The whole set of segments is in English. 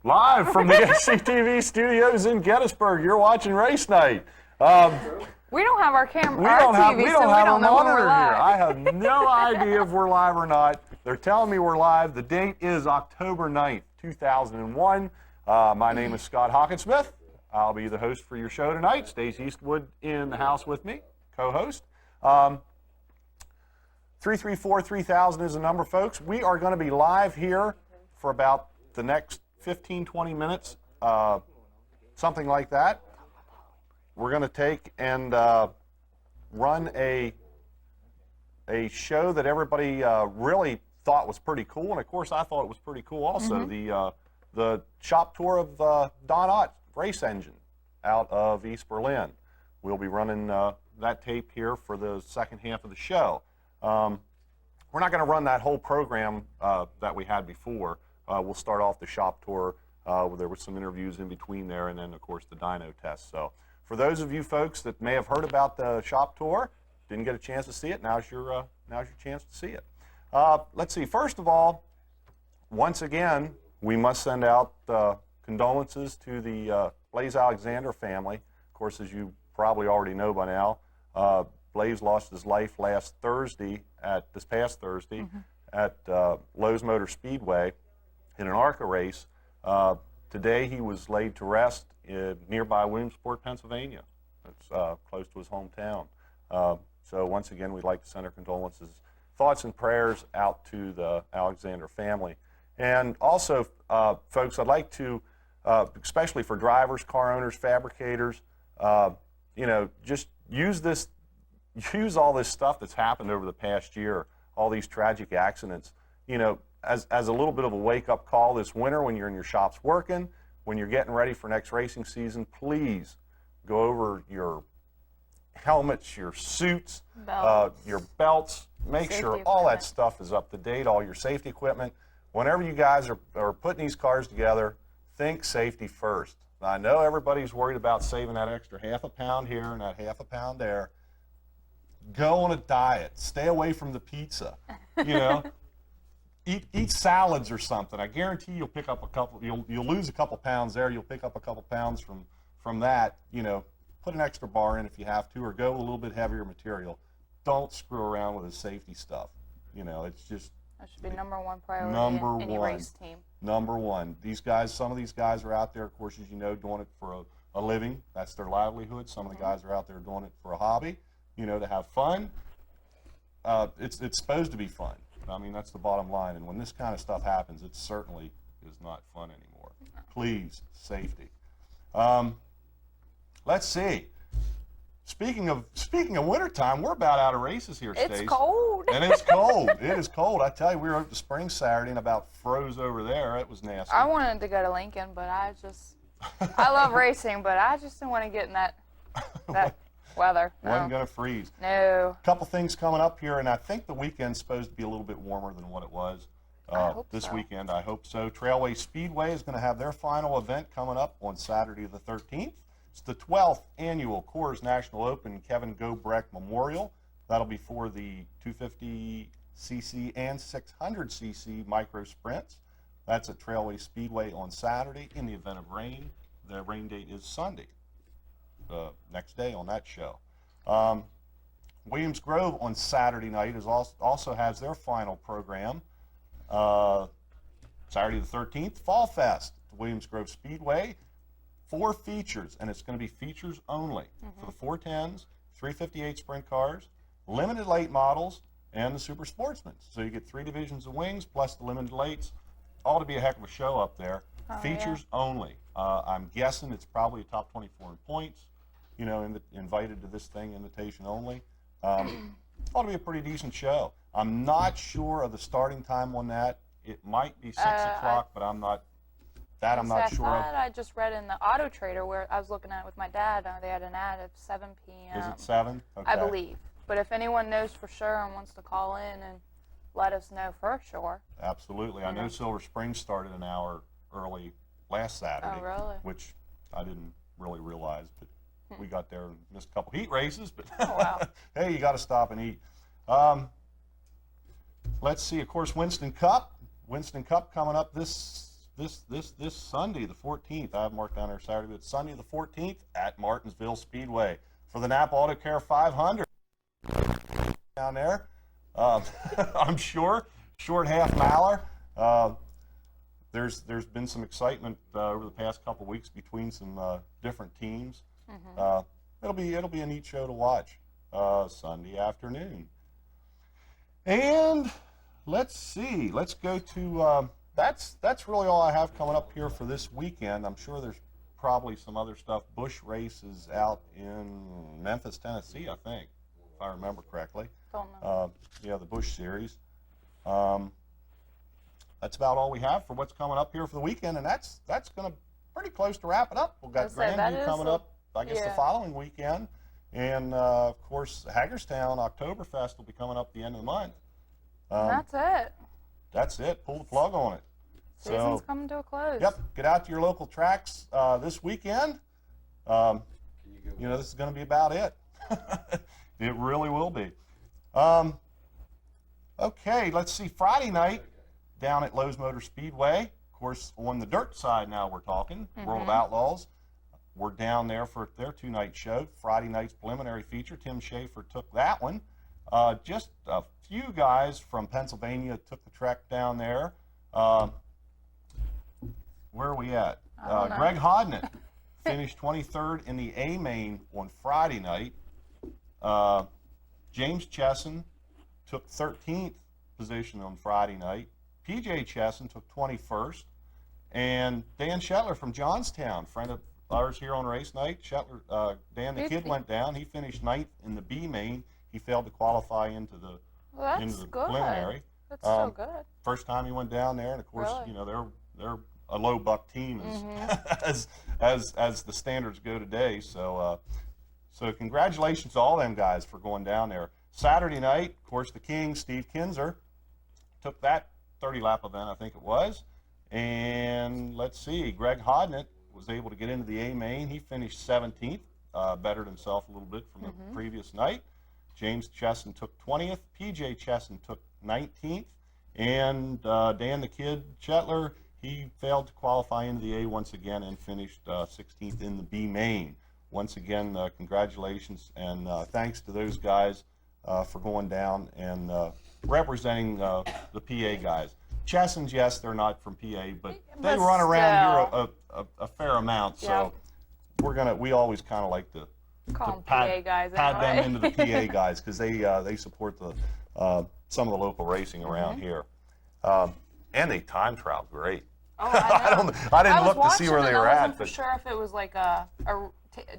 Live from the SCTV studios in Gettysburg, you're watching Race Night. We don't have our camera, We our don't have, TV, we so don't we have a don't know when monitor we're here. live. I have no idea if we're live or not. They're telling me we're live. The date is October 9th, 2001. My name is Scott Hawkinsmith. I'll be the host for your show tonight. Stacey Eastwood in the house with me, co-host. 334-3000 is the number, folks. We are going to be live here for about the next 15, 20 minutes, something like that. We're going to take and run a show that everybody really thought was pretty cool, and of course I thought it was pretty cool also. The shop tour of Don Ott race engine out of East Berlin. We'll be running that tape here for the second half of the show. We're not going to run that whole program that we had before. We'll start off the shop tour. There were some interviews in between there, and then of course the dyno test. So for those of you folks that may have heard about the shop tour, didn't get a chance to see it, now's your chance to see it. Let's see. First of all, once again, we must send out condolences to the Blaise Alexander family. Of course, as you probably already know by now, Blaise lost his life this past Thursday at Lowe's Motor Speedway in an ARCA race. Today he was laid to rest in nearby Williamsport, Pennsylvania. It's close to his hometown. So once again, we'd like to send our condolences, thoughts and prayers out to the Alexander family. And also, folks, I'd like to, especially for drivers, car owners, fabricators, just use all this stuff that's happened over the past year, all these tragic accidents, as a little bit of a wake-up call this winter when you're in your shops working, when you're getting ready for next racing season. Please go over your helmets, your suits, your belts. Make sure all that stuff is up to date, all your safety equipment. Whenever you guys are putting these cars together, think safety first. Now, I know everybody's worried about saving that extra half a pound here and that half a pound there. Go on a diet. Stay away from the pizza. Eat salads or something. I guarantee you'll pick up a couple. You'll lose a couple pounds there. You'll pick up a couple pounds from that. Put an extra bar in if you have to, or go a little bit heavier material. Don't screw around with the safety stuff. It's just. That should be number one priority in any race team. Number one. Some of these guys are out there, of course, as you know, doing it for a living. That's their livelihood. Some of the guys are out there doing it for a hobby, to have fun. It's supposed to be fun. I mean, that's the bottom line. And when this kind of stuff happens, it certainly is not fun anymore. Please, safety. Let's see. Speaking of wintertime, we're about out of races here, Stacey. It's cold. And it's cold. It is cold. I tell you, we were up to Spring Saturday and about froze over there. It was nasty. I wanted to go to Lincoln, but I love racing, but I just didn't want to get in that weather. No. Wasn't going to freeze. No. A couple things coming up here, and I think the weekend's supposed to be a little bit warmer than what it was this weekend. I hope so. Trailway Speedway is going to have their final event coming up on Saturday the 13th. It's the 12th annual Coors National Open Kevin Gobrecht Memorial. That'll be for the 250cc and 600cc micro sprints. That's at Trailway Speedway on Saturday. In the event of rain, the rain date is Sunday, the next day on that show. Williams Grove on Saturday night also has their final program. Saturday the 13th, Fall Fest, Williams Grove Speedway. 4 features, and it's going to be features only for the 410s, 358 sprint cars, limited late models, and the super sportsmen. So you get 3 divisions of wings plus the limited lates. Ought to be a heck of a show up there. Features only. I'm guessing it's probably a top 24 in points. Invited to this thing, invitation only. Ought to be a pretty decent show. I'm not sure of the starting time on that. It might be 6 o'clock, but I'm not. I'm not sure of. I just read in the Auto Trader where I was looking at it with my dad. They had an ad at 7 p.m. Is it 7? Okay. I believe. But if anyone knows for sure and wants to call in and let us know for sure. Absolutely. I know Silver Springs started an hour early last Saturday. Oh, really? Which I didn't really realize, but we got there and missed a couple heat races. But oh, wow. Hey, you got to stop and eat. Let's see. Of course, Winston Cup. Winston Cup coming up this this Sunday, the 14th. I have marked down there Saturday, but it's Sunday the 14th at Martinsville Speedway for the Napa Auto Care 500 down there. I'm sure short half miler. There's been some excitement over the past couple weeks between some different teams. It'll be a neat show to watch Sunday afternoon. And let's see. Let's go to. That's really all I have coming up here for this weekend. I'm sure there's probably some other stuff. Bush race is out in Memphis, Tennessee, I think, if I remember correctly. Don't know. Yeah, the Bush Series. That's about all we have for what's coming up here for the weekend, and that's going to pretty close to wrap it up. We've got Grandview coming up, I guess, the following weekend, and of course Hagerstown Oktoberfest will be coming up the end of the month. That's it. That's it. Pull the plug on it. Season's coming to a close. Yep. Get out to your local tracks this weekend. This is going to be about it. It really will be. Okay, let's see. Friday night down at Lowe's Motor Speedway. Of course, on the dirt side now we're talking. World of Outlaws. We're down there for their two-night show. Friday night's preliminary feature. Tim Schaefer took that one. Just a few guys from Pennsylvania took the trek down there. Where are we at? Greg Hodnett finished 23rd in the A main on Friday night. James Chesson took 13th position on Friday night. PJ Chesson took 21st. And Dan Shetler from Johnstown, friend of ours here on race night. Shetler, Dan the Kid went down. He finished 9th in the B main. He failed to qualify into the preliminary. That's so good. First time he went down there, and of course, Really? they're a low buck team as the standards go today. So congratulations to all them guys for going down there. Saturday night, of course, the King, Steve Kinzer, took that 30-lap event, I think it was. And let's see, Greg Hodnett was able to get into the A main. He finished 17th, bettered himself a little bit from the previous night. James Chesson took 20th. PJ Chesson took 19th. And Dan the Kid Shetler, he failed to qualify into the A once again and finished 16th in the B main. Once again, congratulations and thanks to those guys for going down and representing the PA guys. Chessons, yes, they're not from PA, but they run around here a fair amount, so we always kind of like to PA guys pad them into the PA guys because they support some of the local racing around here, and they time trial great. Oh, I didn't look to see where they were at. I wasn't for sure if it was like a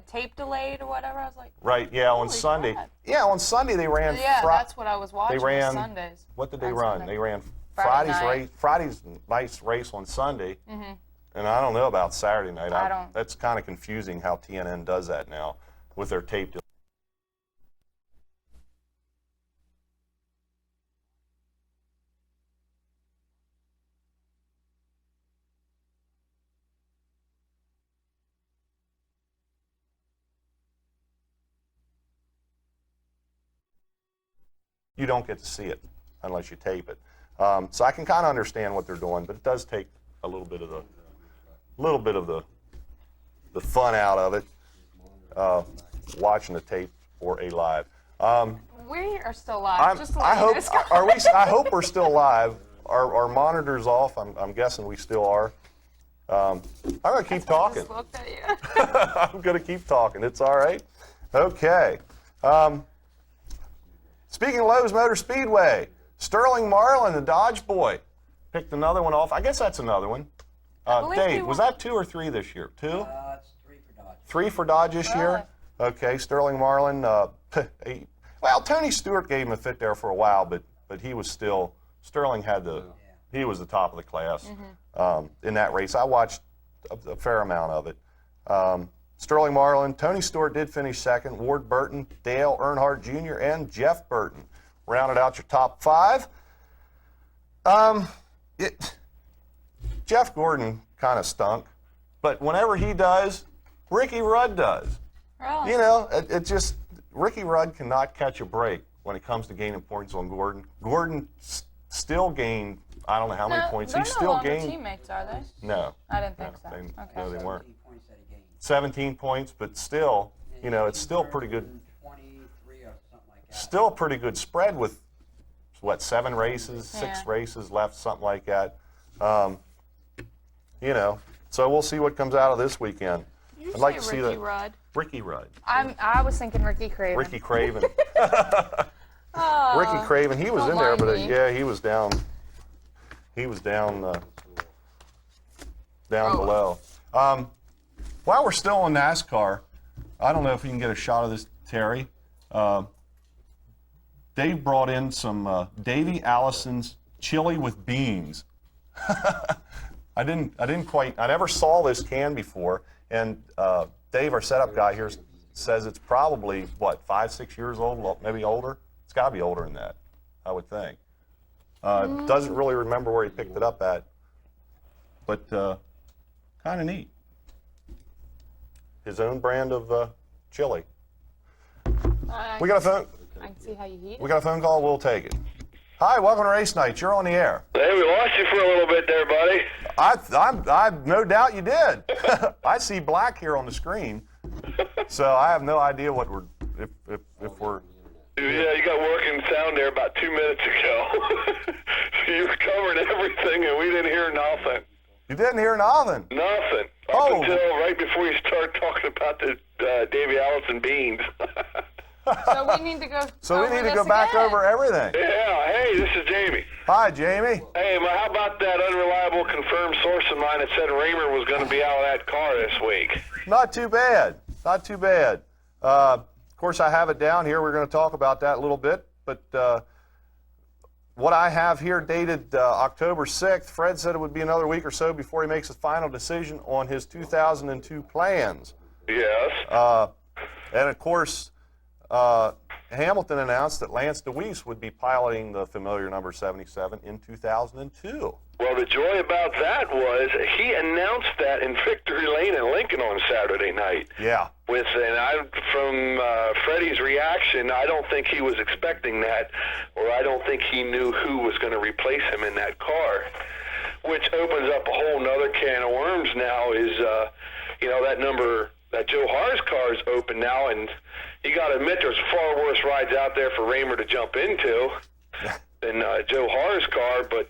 tape delayed or whatever. I was like, right, yeah, on Sunday. crap. Yeah, on Sunday they ran. Yeah, that's what I was watching. They ran Sundays. What did they on run? Sunday. They ran Friday Friday's nice race on Sunday, and I don't know about Saturday night. I don't. That's kind of confusing how TNN does that now with their tape. You don't get to see it unless you tape it. So I can kind of understand what they're doing, but it does take a little bit of the fun out of it, watching the tape or a live. We are still live. Just to let you guys know. I hope we're still live. Our monitor's off. I'm guessing we still are. I'm gonna keep talking. I just looked at you. I'm gonna keep talking. It's all right. Okay. Speaking of Lowe's Motor Speedway, Sterling Marlin, the Dodge boy, picked another one off. I guess that's another one. Dave, was that 2 or 3 this year? 2? It's 3 for Dodge. 3 for Dodge this year? Okay, Sterling Marlin. Well, Tony Stewart gave him a fit there for a while, but he was still, Sterling had he was the top of the class in that race. I watched a fair amount of it. Sterling Marlin, Tony Stewart did finish second. Ward Burton, Dale Earnhardt Jr., and Jeff Burton rounded out your top 5. Jeff Gordon kind of stunk, but whenever he does, Ricky Rudd does. Really? You know, it just, Ricky Rudd cannot catch a break when it comes to gaining points on Gordon. Gordon still gained I don't know how many points. He They're still no longer gained. teammates, are they? No. I didn't think so. Okay. Okay. No, they weren't. 17 points that he gained. 17 points, but still, And you know, he it's still pretty good. 23 or something like that. Still a pretty good spread with, what, 7 races, 6 Yeah. races left, something like that. You know, so we'll see what comes out of this weekend. Did you I'd like say to see Ricky that. Rudd? Ricky Rudd. I was thinking Ricky Craven. Ricky Craven. Oh, Ricky Craven. He was don't in there, mind but me. yeah, he was down. He was down. Down Oh. below. While we're still on NASCAR, I don't know if you can get a shot of this, Terry. Dave brought in some Davy Allison's chili with beans. I never saw this can before, and Dave, our setup guy here, says it's probably, what, 5-6 years old, maybe older? It's got to be older than that, I would think. Doesn't really remember where he picked it up at, but kind of neat. His own brand of chili. We got a phone. I can see how you heat We it. got a phone call. We'll take it. Hi, welcome to Race Night. You're on the air. Hey, we lost you for a little bit there, buddy. I no doubt you did. I see black here on the screen, so I have no idea what we're if we're. Yeah, you got working sound there about 2 minutes ago. So you were covering everything, and we didn't hear nothing. You didn't hear nothing. Nothing. Up Oh. until right before you start talking about the Davy Allison beans. So we need to go. So we over need to this go back again. over everything. Yeah, hey, this is Jamie. Hi, Jamie. Hey, how about that unreliable confirmed source of mine that said Raymer was going to be out of that car this week? Not too bad. Not too bad. Of course, I have it down here. We're going to talk about that a little bit. But what I have here dated October 6th, Fred said it would be another week or so before he makes a final decision on his 2002 plans. Yes. And of course, Hamilton announced that Lance Deweese would be piloting the familiar number 77 in 2002. Well, the joy about that was he announced that in Victory Lane in Lincoln on Saturday night. Yeah. From Freddie's reaction, I don't think he was expecting that, or I don't think he knew who was going to replace him in that car, which opens up a whole nother can of worms now is, that number, that Joe Haar's car is open now, and you got to admit there's far worse rides out there for Raymer to jump into than Joe Haar's car, but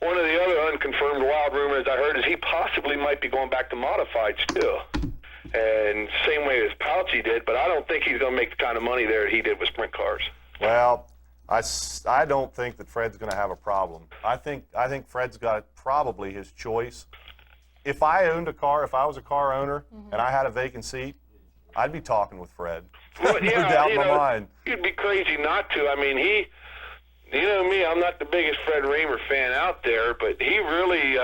one of the other unconfirmed wild rumors I heard is he possibly might be going back to modifieds too. And same way as Pouchy did, but I don't think he's going to make the kind of money there that he did with sprint cars. Well, I don't think that Fred's going to have a problem. I think Fred's got probably his choice. If I owned a car, if I was a car owner and I had a vacant seat, I'd be talking with Fred. Well, No doubt in my mind. You'd be crazy not to. I mean, you know me, I'm not the biggest Fred Raymer fan out there, but he really,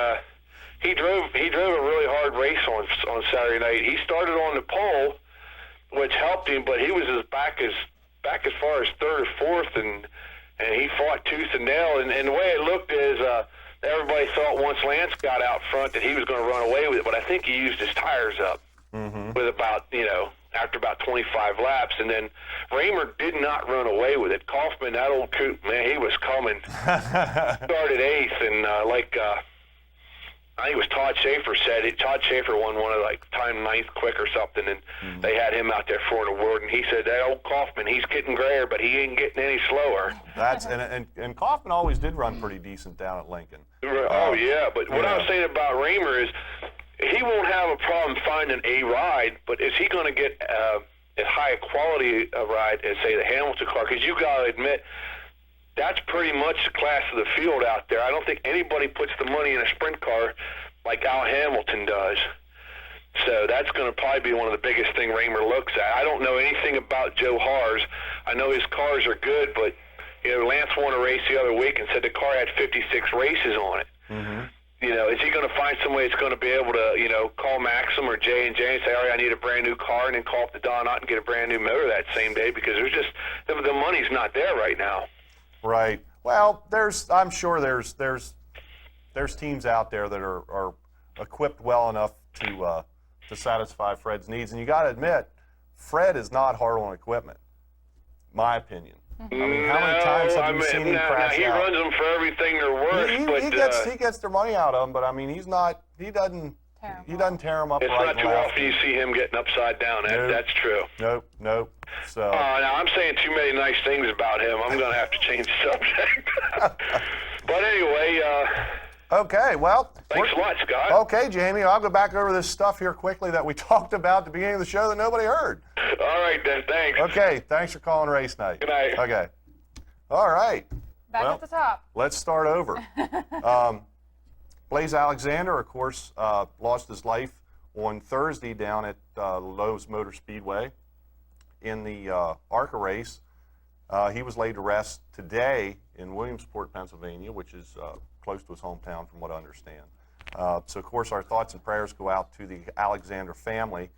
he drove a really hard race on Saturday night. He started on the pole, which helped him, but he was back as far as third or fourth, and he fought tooth and nail. And the way it looked is everybody thought once Lance got out front that he was going to run away with it, but I think he used his tires up with about, after about 25 laps, and then Raymer did not run away with it. Kaufman, that old coot, man, he was coming. Started eighth, and I think it was Todd Schaefer said it. Todd Schaefer won one of time ninth quick or something, and they had him out there for an award, and he said that old Kaufman, he's getting grayer, but he ain't getting any slower. That's and Kaufman always did run pretty decent down at Lincoln. Oh yeah, but what I was yeah. saying about Raymer is he won't have a problem finding a ride, but is he going to get as high a quality a ride as, say, the Hamilton car? Because you got to admit, that's pretty much the class of the field out there. I don't think anybody puts the money in a sprint car like Al Hamilton does. So that's going to probably be one of the biggest thing Raymer looks at. I don't know anything about Joe Haar's. I know his cars are good, but Lance won a race the other week and said the car had 56 races on it. Mm-hmm. Is he going to find somebody that's going to be able to, call Maxim or J&J and say, all right, I need a brand new car, and then call up the Don Ott and get a brand new motor that same day? Because there's just the money's not there right now. Right. Well, I'm sure there's teams out there that are equipped well enough to satisfy Fred's needs, and you got to admit, Fred is not hard on equipment. My opinion. I mean, how many times have you seen him crash he out? runs them for everything they're worth, He gets their money out of them, but I mean, he doesn't tear them up it's right not and too left. often you see him getting upside down. That's true. Nope. So. Now I'm saying too many nice things about him. I'm going to have to change the subject. But anyway, Okay, well. thanks a lot, Scott. Okay, Jamie, I'll go back over this stuff here quickly that we talked about at the beginning of the show that nobody heard. All right, then. Thanks. Okay, thanks for calling race night. Good night. Okay. All right. Back Well, at the top. Let's start over. Blaze Alexander, of course, lost his life on Thursday down at Lowe's Motor Speedway in the ARCA race. He was laid to rest today in Williamsport, Pennsylvania, which is close to his hometown from what I understand. So, of course, our thoughts and prayers go out to the Alexander family.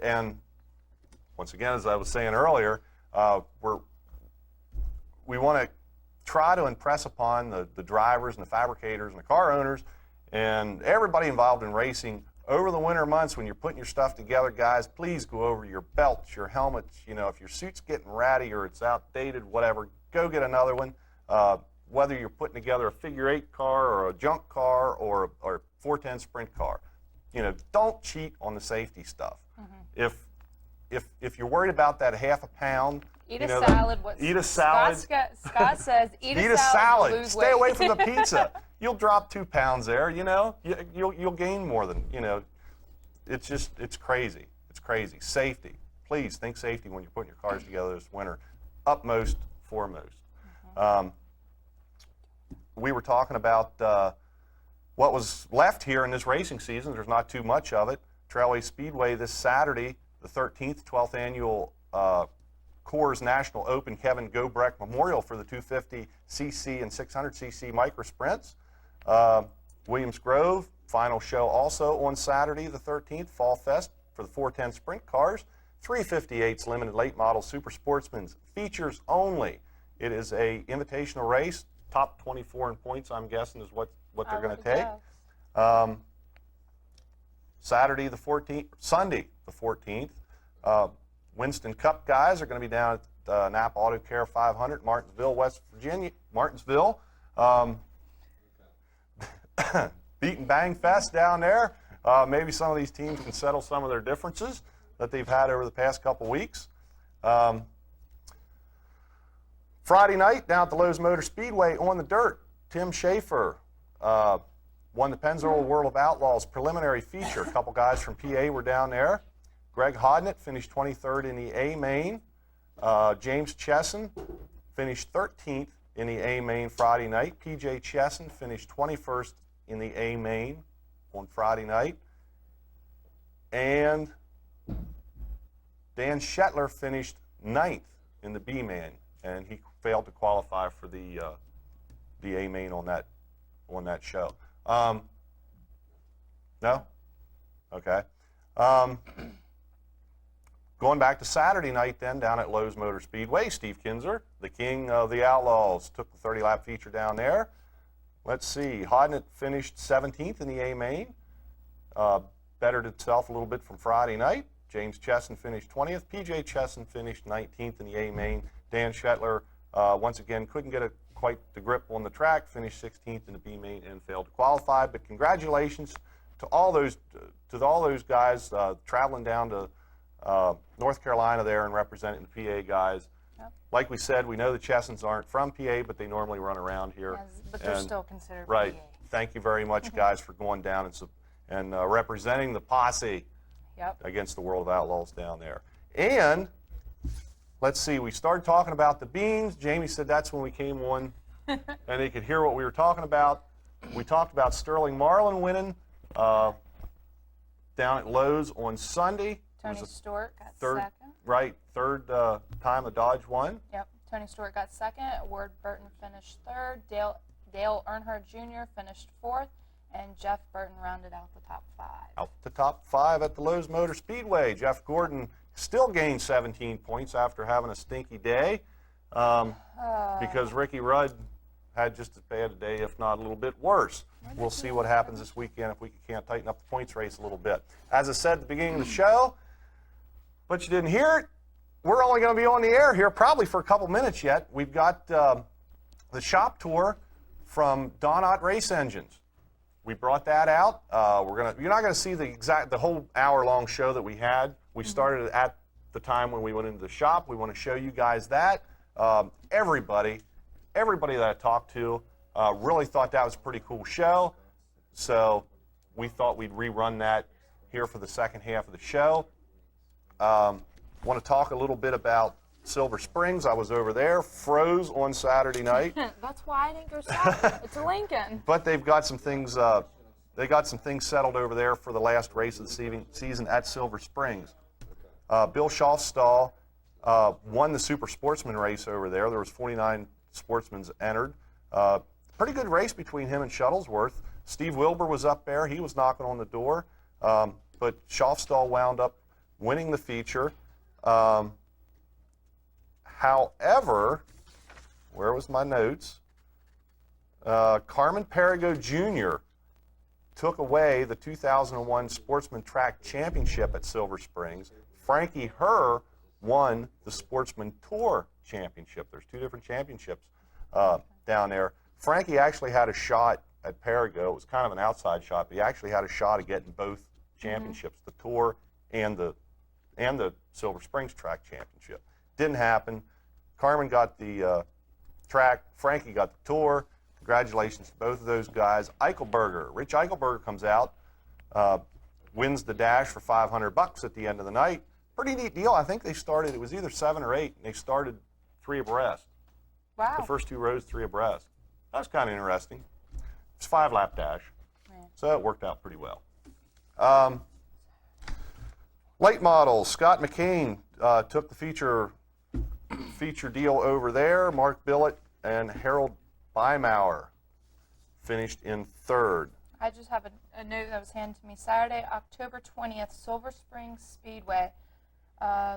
And once again, as I was saying earlier, we want to try to impress upon the drivers and the fabricators and the car owners and everybody involved in racing over the winter months when you're putting your stuff together, guys, please go over your belts, your helmets. You know, if your suit's getting ratty or it's outdated, whatever, go get another one. Whether you're putting together a figure-8 car or a junk car or a 410 sprint car, you know, don't cheat on the safety stuff. If you're worried about that half a pound, Eat a salad. Eat a salad. Scott says eat Eat a salad. Stay weight. away from the pizza. You'll drop 2 pounds there. You know, you'll gain more than, you know. It's crazy. It's crazy. Safety. Please think safety when you're putting your cars together this winter. Utmost, foremost. We were talking about what was left here in this racing season. There's not too much of it. Trailway Speedway this Saturday, the 13th, 12th annual Coors National Open Kevin Gobrecht Memorial for the 250cc and 600cc micro sprints. Williams Grove, final show also on Saturday the 13th, Fall Fest for the 410 sprint cars. 358's limited late model super sportsman's features only. It is a invitational race. Top 24 in points, I'm guessing, is what they're going to take. Sunday the 14th, Winston Cup guys are going to be down at Napa Auto Care 500, Martinsville, West Virginia. Beat and Bang Fest down there. Maybe some of these teams can settle some of their differences that they've had over the past couple weeks. Friday night down at the Lowe's Motor Speedway on the dirt, Tim Schaefer won the Pennzoil World of Outlaws preliminary feature. A couple guys from PA were down there. Greg Hodnett finished 23rd in the A main. James Chesson finished 13th in the A main Friday night. PJ Chesson finished 21st in the A main on Friday night. And Dan Shetler finished 9th in the B main, and he failed to qualify for the A main on that show. No? Okay. Going back to Saturday night then, down at Lowe's Motor Speedway, Steve Kinzer, the king of the Outlaws, took the 30-lap feature down there. Let's see, Hodnett finished 17th in the A main, bettered itself a little bit from Friday night. James Chesson finished 20th. PJ Chesson finished 19th in the A main. Dan Shetler, once again, couldn't get quite the grip on the track, finished 16th in the B main and failed to qualify. But congratulations to all those guys traveling down to North Carolina there and representing the PA guys. Yep. Like we said, we know the Chessons aren't from PA, but they normally run around here. Yes, but they're still considered right. PA. Thank you very much, guys, for going down and representing the posse against the World of Outlaws down there. And let's see, we started talking about the beans. Jamie said that's when we came on and they could hear what we were talking about. We talked about Sterling Marlin winning down at Lowe's on Sunday. Tony Stewart got third, second. Right, third time the Dodge won. Yep, Tony Stewart got second. Ward Burton finished third. Dale Earnhardt Jr. finished fourth. And Jeff Burton rounded out the top five. Out the top five at the Lowe's Motor Speedway. Jeff Gordon still gained 17 points after having a stinky day because Ricky Rudd had just as bad a day, if not a little bit worse. We'll see what happens this weekend if we can't tighten up the points race a little bit. As I said at the beginning of the show, but you didn't hear it, we're only going to be on the air here probably for a couple minutes yet. We've got the shop tour from Donat Race Engines. We brought that out. You're not going to see the whole hour-long show that we had. We started at the time when we went into the shop. We want to show you guys that. Everybody that I talked to really thought that was a pretty cool show. So we thought we'd rerun that here for the second half of the show. Want to talk a little bit about Silver Springs. I was over there, froze on Saturday night. That's why I didn't go south. It's a Lincoln. But they've got some things. They got some things settled over there for the last race of the season at Silver Springs. Bill Schaufstall won the Super Sportsman race over there. There was 49 sportsmen entered. Pretty good race between him and Shuttlesworth. Steve Wilbur was up there. He was knocking on the door. But Schaufstall wound up winning the feature. However, where was my notes? Carmen Perigo Jr. took away the 2001 Sportsman Track Championship at Silver Springs. Frankie Herr won the Sportsman Tour Championship. There's two different championships down there. Frankie actually had a shot at Perigo. It was kind of an outside shot, but he actually had a shot at getting both championships, the Tour and the Silver Springs Track Championship. Didn't happen. Carmen got the track. Frankie got the Tour. Congratulations to both of those guys. Eichelberger, Rich Eichelberger comes out, wins the dash for $500 at the end of the night. Pretty neat deal. I think they started, it was either 7 or 8, and they started 3 abreast. Wow. The first 2 rows, 3 abreast. That was kind of interesting. It's a 5-lap dash, so it worked out pretty well. Late models, Scott McCain took the feature deal over there. Mark Billett and Harold Beimauer finished in 3rd. I just have a note that was handed to me Saturday, October 20th, Silver Springs Speedway.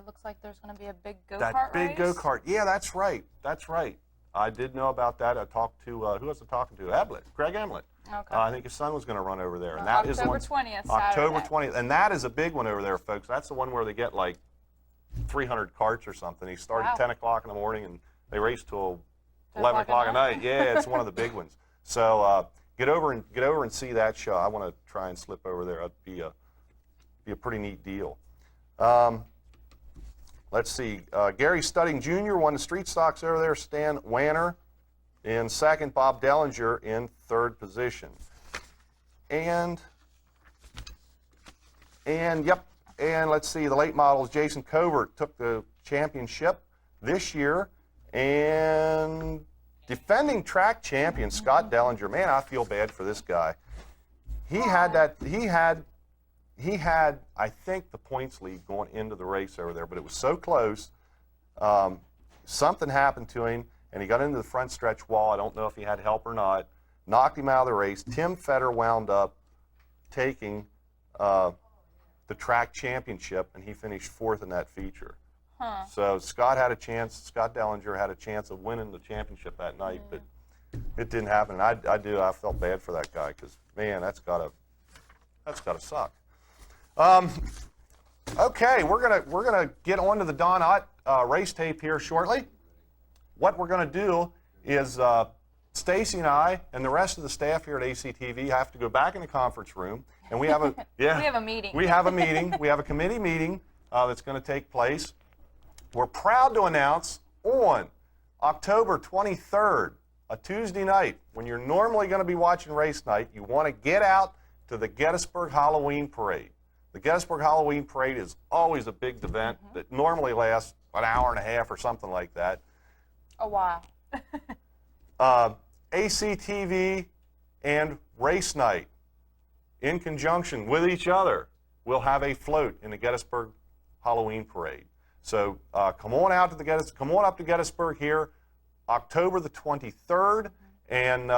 Looks like there's going to be a big go-kart That big race. go-kart. Yeah, that's right. That's right. I did know about that. I talked to, who was I talking to? Craig Emlett. Okay. I think his son was going to run over there. And that is October one, 20th, October Saturday. 20th. And that is a big one over there, folks. That's the one where they get like 300 carts or something. He started Wow. at 10 o'clock in the morning, and they race till 10 11 o'clock o'clock at night. Yeah, it's one of the big ones. So get over and see that show. I want to try and slip over there. That'd be a pretty neat deal. Let's see. Gary Studding Jr. won the street stocks over there. Stan Wanner in 2nd. Bob Dellinger in 3rd position. And let's see. The late models. Jason Covert took the championship this year, and defending track champion Scott Dellinger. Man, I feel bad for this guy. He had, I think, the points lead going into the race over there, but it was so close. Something happened to him, and he got into the front stretch wall. I don't know if he had help or not. Knocked him out of the race. Tim Fetter wound up taking the track championship, and he finished 4th in that feature. Huh. So Scott Dellinger had a chance of winning the championship that night, but it didn't happen. And I felt bad for that guy because, man, that's gotta suck. Okay, we're gonna get on to the Donat race tape here shortly. What we're gonna do is Stacy and I and the rest of the staff here at ACTV have to go back in the conference room, and we have a We have a meeting. We have a meeting. We have a committee meeting that's going to take place. We're proud to announce on October 23rd, a Tuesday night, when you're normally going to be watching race night, you want to get out to the Gettysburg Halloween Parade. The Gettysburg Halloween Parade is always a big event that normally lasts an hour and a half or something like that. A while. ACTV and Race Night, in conjunction with each other, will have a float in the Gettysburg Halloween Parade. So come on out to come on up to Gettysburg here, October the 23rd, and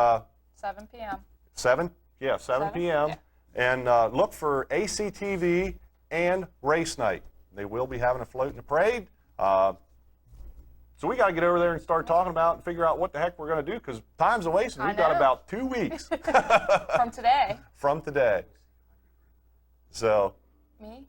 7 p.m. 7 p.m. Yeah. And look for ACTV and Race Night. They will be having a float in the parade. So we got to get over there and start talking about and figure out what the heck we're going to do, because time's a wasted. We've got know. about 2 weeks From today. from today. So Me?